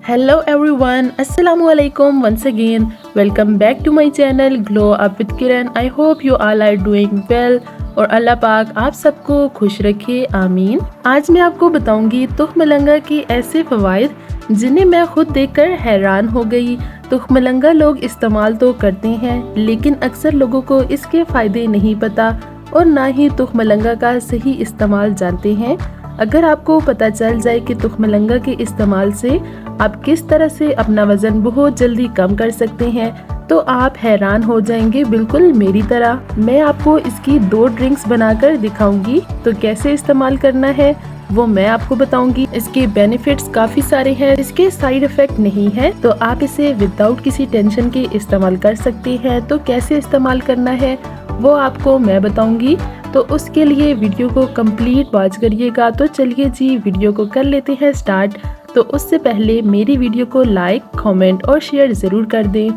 Hello everyone, Assalamualaikum once again. Welcome back to my channel Glow Up with Kiran. I hope you all are doing well और अल्लाह पाक आप सबको खुश रखे, आमीन। आज मैं आपको बताऊंगी तुखमलंगा की ऐसे फ़वाइद जिन्हें मैं खुद देखकर हैरान हो गई। तुखमलंगा लोग इस्तेमाल तो करते हैं लेकिन अक्सर लोगों को इसके फ़ायदे नहीं पता और ना ही तुखमलंगा का सही इस्तेमाल जानते हैं। अगर आपको पता चल जाए कि तुखमलंगा के इस्तेमाल से आप किस तरह से अपना वज़न बहुत जल्दी कम कर सकते हैं तो आप हैरान हो जाएंगे, बिल्कुल मेरी तरह। मैं आपको इसकी 2 ड्रिंक्स बनाकर दिखाऊंगी, तो कैसे इस्तेमाल करना है वो मैं आपको बताऊंगी। इसके बेनिफिट्स काफ़ी सारे हैं, इसके साइड इफ़ेक्ट नहीं है, तो आप इसे विदाउट किसी टेंशन के इस्तेमाल कर सकते हैं। तो कैसे इस्तेमाल करना है वो आपको मैं बताऊंगी, तो उसके लिए वीडियो को कंप्लीट वॉच करिएगा। तो चलिए जी वीडियो को कर लेते हैं स्टार्ट। तो उससे पहले मेरी वीडियो को लाइक, कमेंट और शेयर ज़रूर कर दें।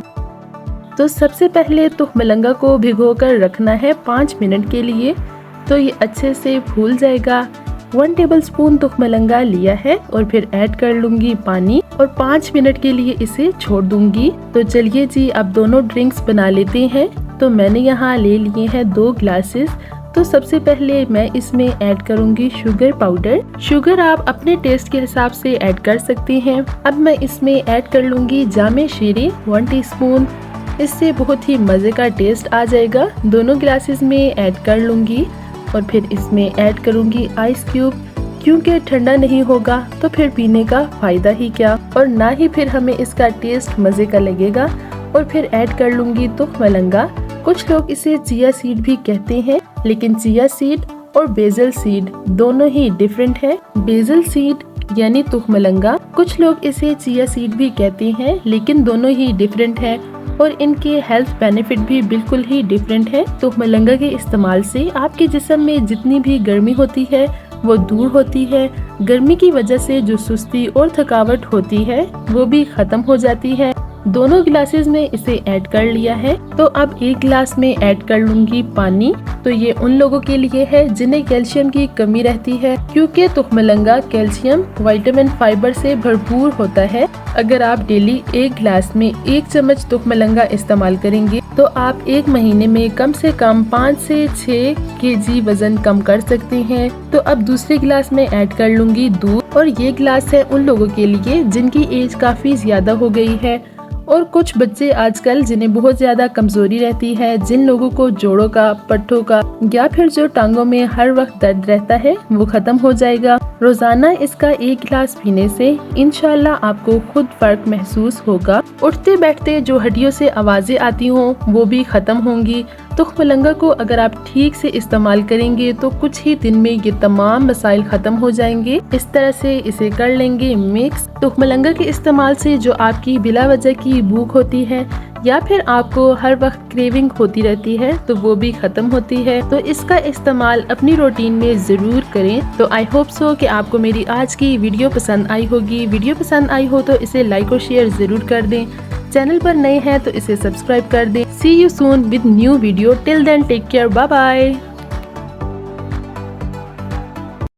तो सबसे पहले तुखमलंगा को भिगोकर रखना है 5 मिनट के लिए, तो ये अच्छे से फूल जाएगा। 1 टेबलस्पून तुखमलंगा लिया है और फिर ऐड कर लूँगी पानी और 5 मिनट के लिए इसे छोड़ दूँगी। तो चलिए जी अब दोनों ड्रिंक्स बना लेते हैं। तो मैंने यहाँ ले लिए हैं 2 ग्लासेस। तो सबसे पहले मैं इसमें ऐड करूंगी शुगर पाउडर। शुगर आप अपने टेस्ट के हिसाब से ऐड कर सकते हैं। अब मैं इसमें ऐड कर लूंगी जामे शीरी 1 टीस्पून। इससे बहुत ही मज़े का टेस्ट आ जाएगा। दोनों ग्लासेस में ऐड कर लूंगी और फिर इसमें ऐड करूंगी आइस क्यूब, क्योंकि ठंडा नहीं होगा तो फिर पीने का फ़ायदा ही क्या, और ना ही फिर हमें इसका टेस्ट मज़े का लगेगा। और फिर ऐड कर लूंगी तुखमलंगा। कुछ लोग इसे चिया सीड भी कहते हैं, लेकिन चिया सीड और बेसल सीड दोनों ही डिफरेंट है। बेसल सीड यानी तुखमलंगा, कुछ लोग इसे चिया सीड भी कहते हैं, लेकिन दोनों ही डिफरेंट है और इनके हेल्थ बेनिफिट भी बिल्कुल ही डिफरेंट है। तुखमलंगा के इस्तेमाल से आपके जिस्म में जितनी भी गर्मी होती है वो दूर होती है। गर्मी की वजह से जो सुस्ती और थकावट होती है वो भी खत्म हो जाती है। दोनों गिलासेस में इसे ऐड कर लिया है। तो अब 1 गिलास में ऐड कर लूंगी पानी। तो ये उन लोगों के लिए है जिन्हें कैल्शियम की कमी रहती है, क्योंकि तुखमलंगा कैल्शियम, विटामिन, फाइबर से भरपूर होता है। अगर आप डेली 1 गिलास में 1 चम्मच तुखमलंगा इस्तेमाल करेंगे तो आप 1 महीने में कम से कम 5 से 6 केजी वजन कम कर सकते हैं। तो अब दूसरे गिलास में ऐड कर लूंगी दूध, और ये गिलास है उन लोगों के लिए जिनकी एज काफी ज्यादा हो गई है और कुछ बच्चे आजकल जिन्हें बहुत ज्यादा कमजोरी रहती है, जिन लोगों को जोड़ों का, पट्टों का या फिर जो टांगों में हर वक्त दर्द रहता है वो खत्म हो जाएगा। रोजाना इसका 1 गिलास पीने से इंशाल्लाह आपको खुद फर्क महसूस होगा। उठते बैठते जो हड्डियों से आवाजें आती हों वो भी खत्म होंगी। तुखमलंगा को अगर आप ठीक से इस्तेमाल करेंगे तो कुछ ही दिन में ये तमाम मसाइल खत्म हो जाएंगे। इस तरह से इसे कर लेंगे मिक्स। तुखमलंगा के इस्तेमाल से जो आपकी बिला वजह की भूख होती है या फिर आपको हर वक्त क्रेविंग होती रहती है तो वो भी खत्म होती है। तो इसका इस्तेमाल अपनी रूटीन में ज़रूर करें। तो आई होप सो कि आपको मेरी आज की वीडियो पसंद आई होगी। वीडियो पसंद आई हो तो इसे लाइक और शेयर ज़रूर कर दें। चैनल पर नए हैं तो इसे सब्सक्राइब कर दें। See you soon with new video. Till then take care, bye bye.